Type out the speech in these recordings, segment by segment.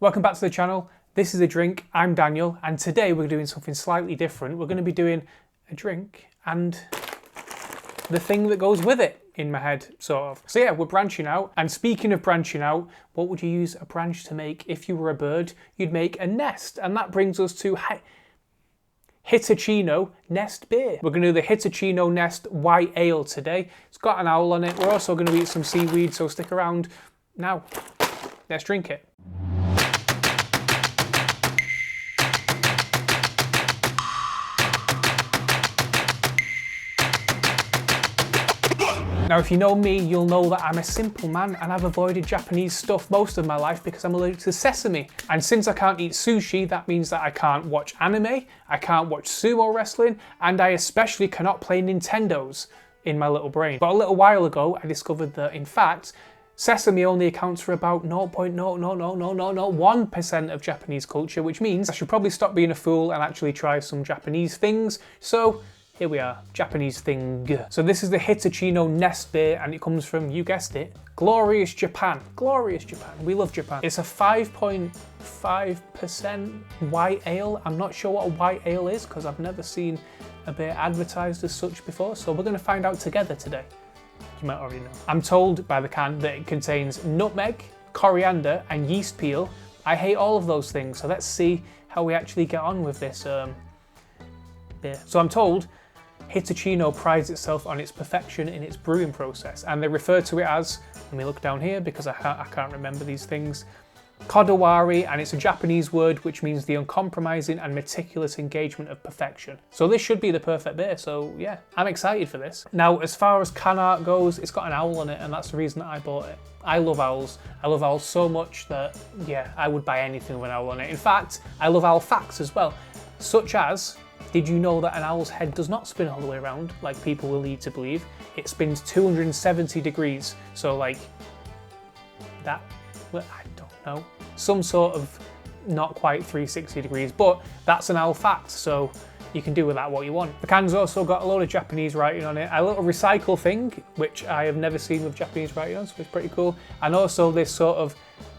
Welcome back to the channel. This is a drink. I'm Daniel, and today we're doing something slightly different. We're going to be doing a drink and the thing that goes with it in my head, sort of. So yeah, we're branching out. And speaking of branching out, what would you use a branch to make if you were a bird? You'd make a nest, and that brings us to Hitachino Nest Beer. We're going to do the Hitachino Nest White Ale today. It's got an owl on it. We're also going to eat some seaweed, so stick around. Now, let's drink it. Now, if you know me, you'll know that I'm a simple man and I've avoided Japanese stuff most of my life because I'm allergic to sesame. And since I can't eat sushi, that means that I can't watch anime, I can't watch sumo wrestling, and I especially cannot play Nintendos in my little brain. But a little while ago, I discovered that, in fact, sesame only accounts for about 0.00001% of Japanese culture, which means I should probably stop being a fool and actually try some Japanese things. So here we are, Japanese thing. So this is the Hitachino Nest Beer, and it comes from, you guessed it, glorious Japan. Glorious Japan. We love Japan. It's a 5.5% white ale. I'm not sure what a white ale is because I've never seen a beer advertised as such before. So we're going to find out together today. You might already know. I'm told by the can that it contains nutmeg, coriander, and yeast peel. I hate all of those things. So let's see how we actually get on with this beer. So I'm told Hitachino prides itself on its perfection in its brewing process, and they refer to it as, let me look down here because I can't remember these things, kodawari, and it's a Japanese word which means the uncompromising and meticulous engagement of perfection. So this should be the perfect beer, so yeah, I'm excited for this. Now, as far as can art goes, it's got an owl on it, and that's the reason that I bought it. I love owls. I love owls so much that, yeah, I would buy anything with an owl on it. In fact, I love owl facts as well, such as, did you know that an owl's head does not spin all the way around like people will lead to believe? It spins 270 degrees. So like that, well, I don't know, some sort of not quite 360 degrees, but that's an owl fact. So you can do with that what you want. The can's also got a load of Japanese writing on it, a little recycle thing, which I have never seen with Japanese writing on, so it's pretty cool. And also this sort of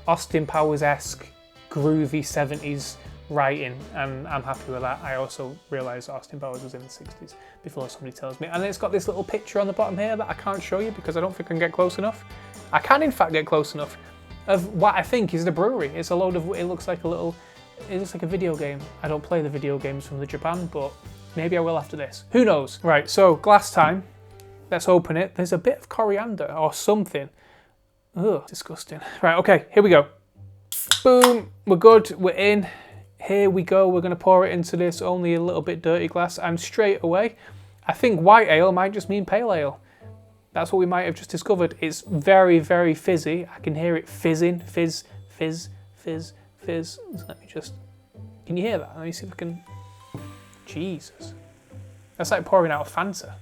Austin Powers-esque groovy 70s writing, and I'm happy with that. I also realised that Austin Powers was in the 60s before somebody tells me. And it's got this little picture on the bottom here that I can't show you because I don't think I can get close enough. I can in fact get close enough of what I think is the brewery. It's a load of, it looks like a video game. I don't play the video games from the Japan, but maybe I will after this. Who knows? Right, so glass time. Let's open it. There's a bit of coriander or something. Ugh, disgusting. Right, okay, here we go. Boom, we're good, we're in. Here we go, we're going to pour it into this only a little bit dirty glass, and straight away, I think white ale might just mean pale ale. That's what we might have just discovered. It's very, very fizzy. I can hear it fizzing, fizz, fizz, fizz, fizz. Let me just, can you hear that? Let me see if I can, Jesus. That's like pouring out a Fanta.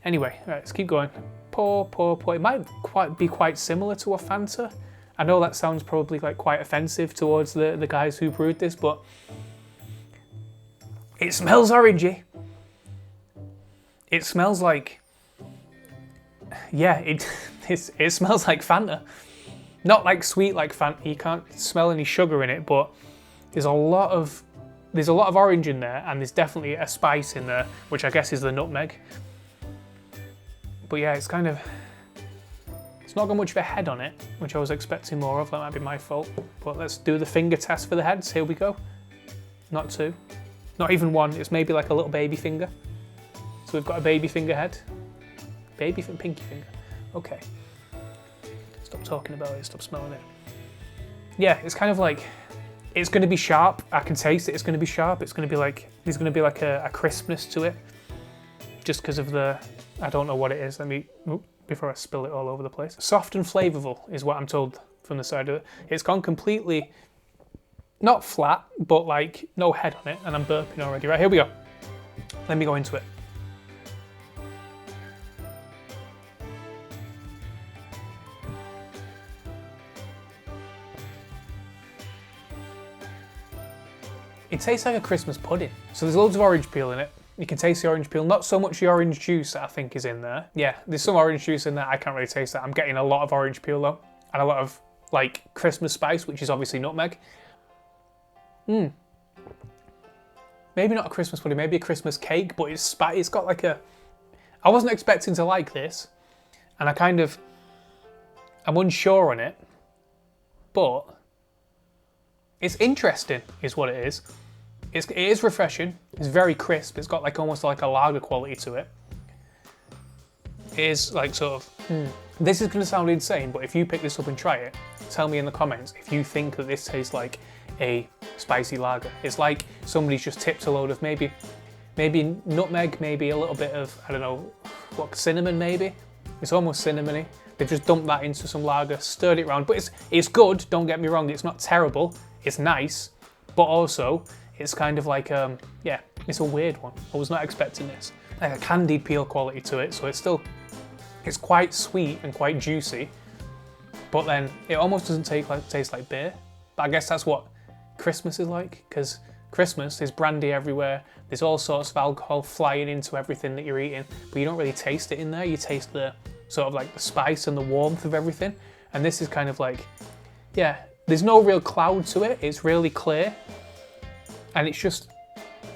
Anyway, all right, let's keep going. Pour, pour, pour. It might be quite similar to a Fanta. I know that sounds probably like quite offensive towards the guys who brewed this, but it smells orangey. It smells like, yeah, it smells like Fanta. Not like sweet like Fanta, you can't smell any sugar in it, but there's a lot of orange in there, and there's definitely a spice in there, which I guess is the nutmeg. But yeah, it's kind of, it's not got much of a head on it, which I was expecting more of. That might be my fault. But let's do the finger test for the heads. Here we go. Not two. Not even one. It's maybe like a little baby finger. So we've got a baby finger head. Pinky finger. Okay. Stop talking about it. Stop smelling it. Yeah, it's kind of like, it's going to be sharp. I can taste it. It's going to be sharp. It's going to be like, there's going to be like a crispness to it. Just because of the, I don't know what it is. Let me, before I spill it all over the place. Soft and flavourful is what I'm told from the side of it. It's gone completely, not flat, but like no head on it, and I'm burping already. Right, here we go. Let me go into it. It tastes like a Christmas pudding. So there's loads of orange peel in it. You can taste the orange peel, not so much the orange juice that I think is in there. Yeah, there's some orange juice in there, I can't really taste that. I'm getting a lot of orange peel though, and a lot of like Christmas spice, which is obviously nutmeg. Maybe not a Christmas pudding, maybe a Christmas cake, but it's got like a... I wasn't expecting to like this, and I'm unsure on it, but it's interesting is what it is. It is refreshing, it's very crisp, it's got like almost like a lager quality to it. It is like sort of, this is going to sound insane, but if you pick this up and try it, tell me in the comments if you think that this tastes like a spicy lager. It's like somebody's just tipped a load of maybe nutmeg, maybe a little bit of, I don't know, what, cinnamon maybe? It's almost cinnamony. They've just dumped that into some lager, stirred it around, but it's good, don't get me wrong, it's not terrible, it's nice, but also it's kind of like, yeah, it's a weird one. I was not expecting this. Like a candied peel quality to it, so it's quite sweet and quite juicy, but then it almost doesn't taste like beer. But I guess that's what Christmas is like, because Christmas, there's brandy everywhere, there's all sorts of alcohol flying into everything that you're eating, but you don't really taste it in there, you taste the sort of like the spice and the warmth of everything. And this is kind of like, yeah, there's no real cloud to it, it's really clear, and it's just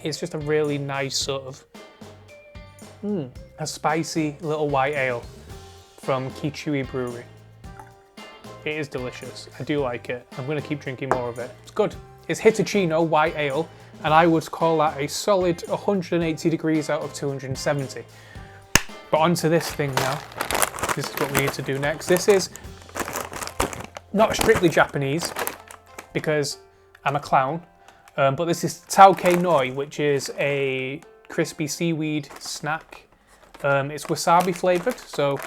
a really nice sort of, a spicy little white ale from Hitachino Brewery. It is delicious, I do like it, I'm going to keep drinking more of it, it's good. It's Hitachino white ale, and I would call that a solid 180 degrees out of 270. But onto this thing now. This is what we need to do next. This is not strictly Japanese, because I'm a clown, but this is Hitachino, which is a crispy seaweed snack. It's wasabi flavoured, so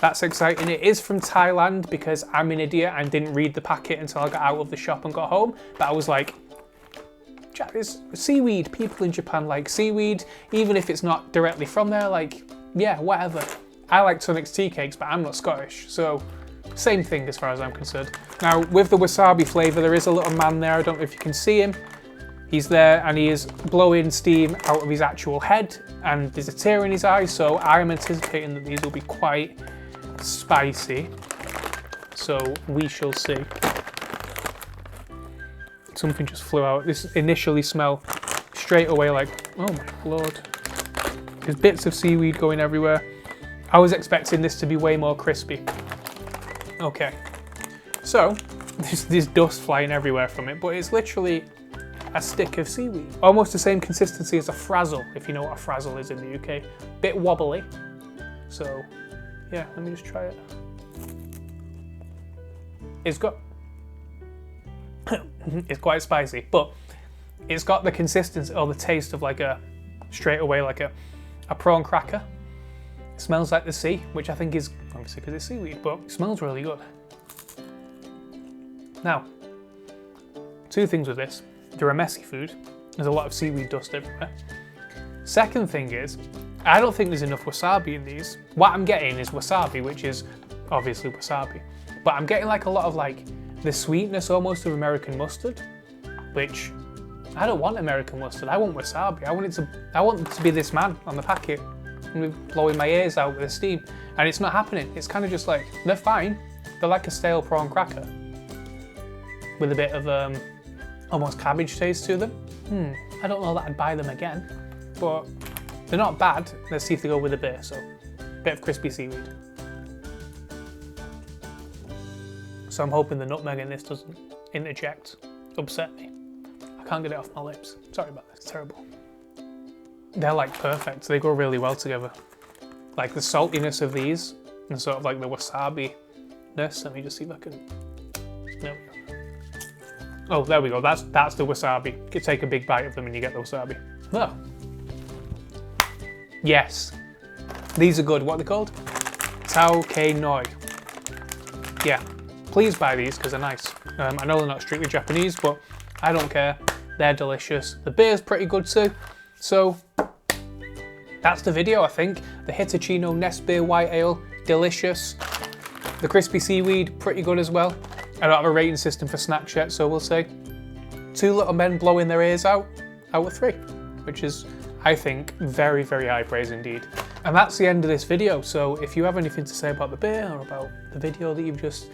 that's exciting. It is from Thailand, because I'm an idiot and didn't read the packet until I got out of the shop and got home. But I was like, it's seaweed. People in Japan like seaweed, even if it's not directly from there, like, yeah, whatever. I like Tunnocks tea cakes, but I'm not Scottish, so same thing as far as I'm concerned. Now, with the wasabi flavour, there is a little man there, I don't know if you can see him. He's there and he is blowing steam out of his actual head, and there's a tear in his eye, so I'm anticipating that these will be quite spicy. So we shall see. Something just flew out. This initially smelled straight away like, oh my lord. There's bits of seaweed going everywhere. I was expecting this to be way more crispy. Okay, so there's dust flying everywhere from it, but it's literally a stick of seaweed. Almost the same consistency as a frazzle, if you know what a frazzle is in the UK. Bit wobbly. So yeah, let me just try it. It's got, it's quite spicy, but it's got the consistency or the taste of like a, straight away like a prawn cracker. It smells like the sea, which I think is obviously because it's seaweed, but it smells really good. Now, two things with this. They're a messy food. There's a lot of seaweed dust everywhere. Second thing is, I don't think there's enough wasabi in these. What I'm getting is wasabi, which is obviously wasabi, but I'm getting like a lot of like the sweetness almost of American mustard, which I don't want American mustard. I want wasabi. I want it to be this man on the packet. And blowing my ears out with the steam, and it's not happening. It's kind of just like, they're fine. They're like a stale prawn cracker with a bit of almost cabbage taste to them. I don't know that I'd buy them again, but they're not bad. Let's see if they go with a beer. So, bit of crispy seaweed. So I'm hoping the nutmeg in this doesn't interject, upset me. I can't get it off my lips. Sorry about this, it's terrible. They're like perfect, they go really well together. Like the saltiness of these and sort of like the wasabi-ness. Let me just see if I can, there we go. Oh, there we go, that's the wasabi. You take a big bite of them and you get the wasabi. Oh. Yes, these are good. What are they called? Hitachino. Yeah, please buy these because they're nice. I know they're not strictly Japanese, but I don't care. They're delicious. The beer's pretty good too. So that's the video, I think. The Hitachino Nest Beer White Ale, delicious. The crispy seaweed, pretty good as well. I don't have a rating system for snacks yet, so we'll see. Two little men blowing their ears out of 3, which is, I think, very high praise indeed. And that's the end of this video. So if you have anything to say about the beer or about the video that you've just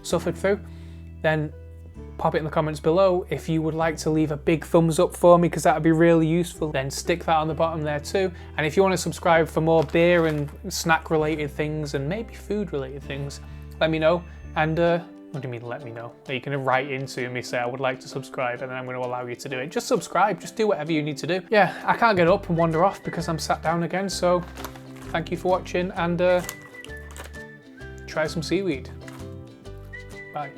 suffered through, then pop it in the comments below. If you would like to leave a big thumbs up for me, because that would be really useful, then stick that on the bottom there too. And if you want to subscribe for more beer and snack related things and maybe food related things, let me know. And what do you mean let me know? Are you going to write into me, say I would like to subscribe, and then I'm going to allow you to do it? Just subscribe, just do whatever you need to do. Yeah, I can't get up and wander off because I'm sat down again, so thank you for watching, and try some seaweed. Bye.